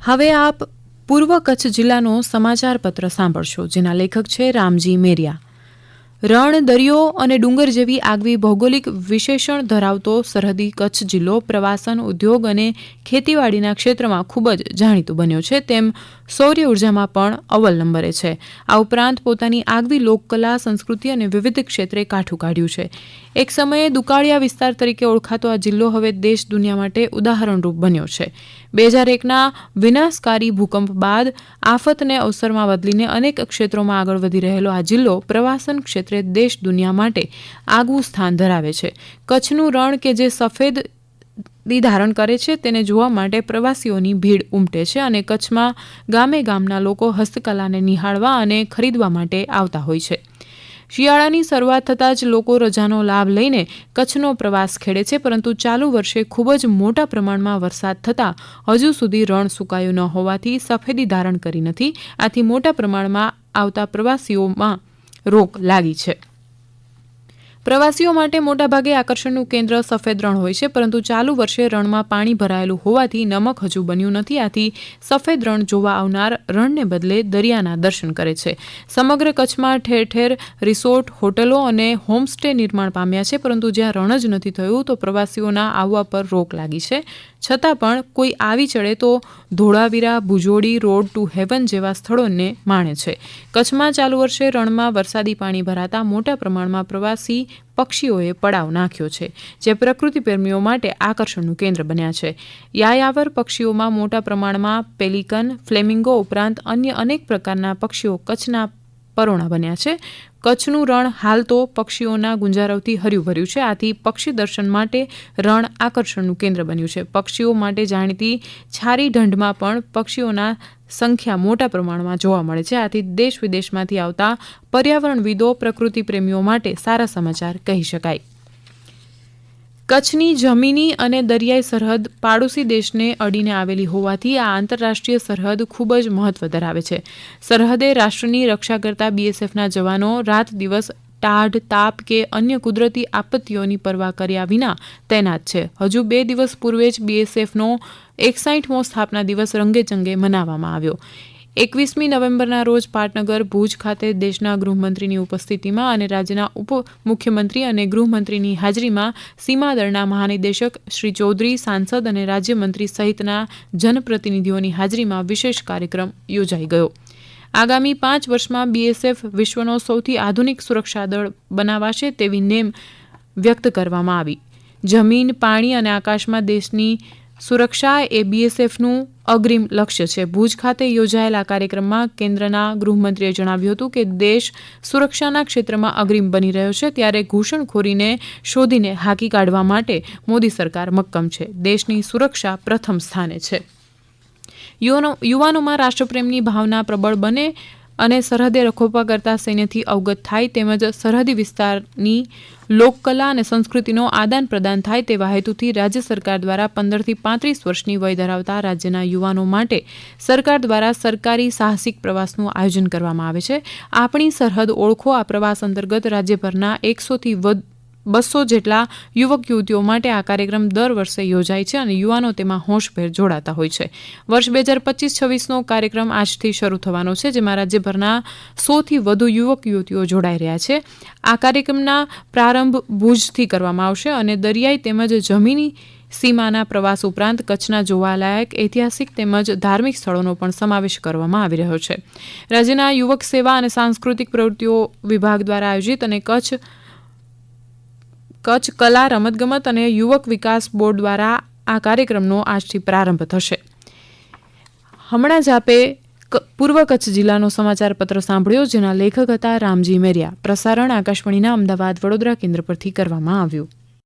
હવે આપ પૂર્વ કચ્છ જિલ્લાનો સમાચાર પત્ર સાંભળશો, જેના લેખક છે રામજી મેરિયા. રણ, દરિયો અને ડુંગર જેવી આગવી ભૌગોલિક વિશેષણ ધરાવતો સરહદી કચ્છ જિલ્લો પ્રવાસન, ઉદ્યોગ અને ખેતીવાડીના ક્ષેત્રમાં ખૂબ જ જાણીતો બન્યો છે, તેમ સૌર ઉર્જામાં પણ અવ્વલ નંબરે છે. આ ઉપરાંત પોતાની આગવી લોકકલા, સંસ્કૃતિ અને વિવિધ ક્ષેત્રે કાઠું કાઢ્યું છે. એક સમયે દુકાળિયા વિસ્તાર તરીકે ઓળખાતો આ જિલ્લો હવે દેશ દુનિયા માટે ઉદાહરણરૂપ બન્યો છે. 2001ના વિનાશકારી ભૂકંપ બાદ આફતને અવસરમાં બદલીને અનેક ક્ષેત્રોમાં આગળ વધી રહેલો આ જિલ્લો પ્રવાસન ક્ષેત્રે દેશ દુનિયા માટે આગવું સ્થાન ધરાવે છે. કચ્છનું રણ કે જે સફેદી ધારણ કરે છે, તેને જોવા માટે પ્રવાસીઓની ભીડ ઉમટે છે અને કચ્છમાં ગામે ગામના લોકો હસ્તકલાને નિહાળવા અને ખરીદવા માટે આવતા હોય છે. શિયાળાની શરૂઆત થતાં જ લોકો રજાનો લાભ લઈને કચ્છનો પ્રવાસ ખેડે છે, પરંતુ ચાલુ વર્ષે ખૂબ જ મોટા પ્રમાણમાં વરસાદ થતાં હજુ સુધી રણ સુકાયું ન હોવાથી સફેદી ધારણ કરી નથી. આથી મોટા પ્રમાણમાં આવતા પ્રવાસીઓમાં રોક લાગી છે. પ્રવાસીઓ માટે મોટાભાગે આકર્ષણનું કેન્દ્ર સફેદ રણ હોય છે, પરંતુ ચાલુ વર્ષે રણમાં પાણી ભરાયેલું હોવાથી નમક હજુ બન્યું નથી. આથી સફેદ રણ જોવા આવનાર રણને બદલે દરિયાના દર્શન કરે છે. સમગ્ર કચ્છમાં ઠેર ઠેર રિસોર્ટ, હોટલો અને હોમસ્ટે નિર્માણ પામ્યા છે, પરંતુ જ્યાં રણ જ નથી થયું તો પ્રવાસીઓના આવવા પર રોક લાગી છે. છતાં પણ કોઈ આવી ચડે તો Dholavira, Bhujodi, road to heaven જેવા સ્થળોને માણે છે. કચ્છમાં ચાલુ વર્ષે રણમાં વરસાદી પાણી ભરાતા મોટા પ્રમાણમાં પ્રવાસી પક્ષીઓએ પડાવ નાખ્યો છે, જે પ્રકૃતિ પ્રેમીઓ માટે આકર્ષણનું કેન્દ્ર બન્યા છે. યાયાવર પક્ષીઓમાં મોટા પ્રમાણમાં પેલિકન, ફ્લેમિંગો ઉપરાંત અન્ય અનેક પ્રકારના પક્ષીઓ કચ્છના પરોણા બન્યા છે. કચ્છનું રણ હાલ તો પક્ષીઓના ગુંજારવથી હર્યું ભર્યું છે. આથી પક્ષી દર્શન માટે રણ આકર્ષણનું કેન્દ્ર બન્યું છે. પક્ષીઓ માટે જાણીતી છારી ઢંઢમાં પણ પક્ષીઓના સંખ્યા મોટા પ્રમાણમાં જોવા મળે છે. આથી દેશ વિદેશમાંથી આવતા પર્યાવરણવિદો, પ્રકૃતિ પ્રેમીઓ માટે સારા સમાચાર કહી શકાય. કચ્છની જમીની અને દરિયાઈ સરહદ પાડોશી દેશને અડીને આવેલી હોવાથી આ આંતરરાષ્ટ્રીય સરહદ ખૂબ જ મહત્વ ધરાવે છે. સરહદે રાષ્ટ્રની રક્ષા કરતા બીએસએફના જવાનો રાત દિવસ ટાઢ, તાપ કે અન્ય કુદરતી આપત્તિઓની પરવા કર્યા વિના તૈનાત છે. હજુ 2 દિવસ પૂર્વે જ બીએસએફનો 61મો સ્થાપના દિવસ રંગેચંગે મનાવવામાં આવ્યો. 21મી નવેમ્બરના રોજ પાટનગર, ભુજ ખાતે દેશના ગૃહમંત્રીની ઉપસ્થિતિમાં અને રાજ્યના ઉપમુખ્યમંત્રી અને ગૃહમંત્રીની હાજરીમાં સીમાદળના મહાનિદેશક શ્રી ચૌધરી, સાંસદ અને રાજ્યમંત્રી સહિતના જનપ્રતિનિધિઓની હાજરીમાં વિશેષ કાર્યક્રમ યોજાઈ ગયો. આગામી 5 વર્ષમાં બીએસએફ વિશ્વનો સૌથી આધુનિક સુરક્ષા દળ બનાવાશે તેવી નેમ વ્યક્ત કરવામાં આવી. જમીન, પાણી અને આકાશમાં દેશની સુરક્ષા એ બીએસએફનું અગ્રીમ લક્ષ્ય છે. ભુજ ખાતે યોજાયેલા કાર્યક્રમમાં કેન્દ્રના ગૃહમંત્રીએ જણાવ્યું હતું કે દેશ સુરક્ષાના ક્ષેત્રમાં અગ્રીમ બની રહ્યો છે, ત્યારે ઘૂસણખોરીને શોધીને હાંકી કાઢવા માટે મોદી સરકાર મક્કમ છે. દેશની સુરક્ષા પ્રથમ સ્થાને છે. યુવાનોમાં રાષ્ટ્રપ્રેમની ભાવના પ્રબળ બને અને સરહદે રખોપા કરતા સૈન્યથી અવગત થાય, તેમજ સરહદી વિસ્તારની લોકકલા અને સંસ્કૃતિનો આદાન પ્રદાન થાય તેવા હેતુથી રાજ્ય સરકાર દ્વારા 15થી 35 વર્ષની વય ધરાવતા રાજ્યના યુવાનો માટે સરકાર દ્વારા સરકારી સાહસિક પ્રવાસનું આયોજન કરવામાં આવે છે. આપણી સરહદ ઓળખો આ પ્રવાસ અંતર્ગત રાજ્યભરના 100થી 200 જેટલા યુવક યુવતીઓ માટે આ કાર્યક્રમ દર વર્ષે યોજાય છે અને યુવાનો તેમાં હોંશભેર જોડાતા હોય છે. વર્ષ 2025-26નો કાર્યક્રમ આજથી શરૂ થવાનો છે, જેમાં રાજ્યભરના 100થી વધુ યુવક યુવતીઓ જોડાઈ રહ્યા છે. આ કાર્યક્રમના પ્રારંભ ભુજથી કરવામાં આવશે અને દરિયાઈ તેમજ જમીની સીમાના પ્રવાસ ઉપરાંત કચ્છના જોવાલાયક ઐતિહાસિક તેમજ ધાર્મિક સ્થળોનો પણ સમાવેશ કરવામાં આવી રહ્યો છે. રાજ્યના યુવક સેવા અને સાંસ્કૃતિક પ્રવૃત્તિઓ વિભાગ દ્વારા આયોજિત અને કચ્છ કલા, રમતગમત અને યુવક વિકાસ બોર્ડ દ્વારા આ કાર્યક્રમનો આજથી પ્રારંભ થશે. હમણાં જ આપે પૂર્વ કચ્છ જિલ્લાનો સમાચાર પત્ર સાંભળ્યો, જેના લેખક હતા રામજી મેરિયા. પ્રસારણ આકાશવાણીના અમદાવાદ, વડોદરા કેન્દ્ર પરથી કરવામાં આવ્યું.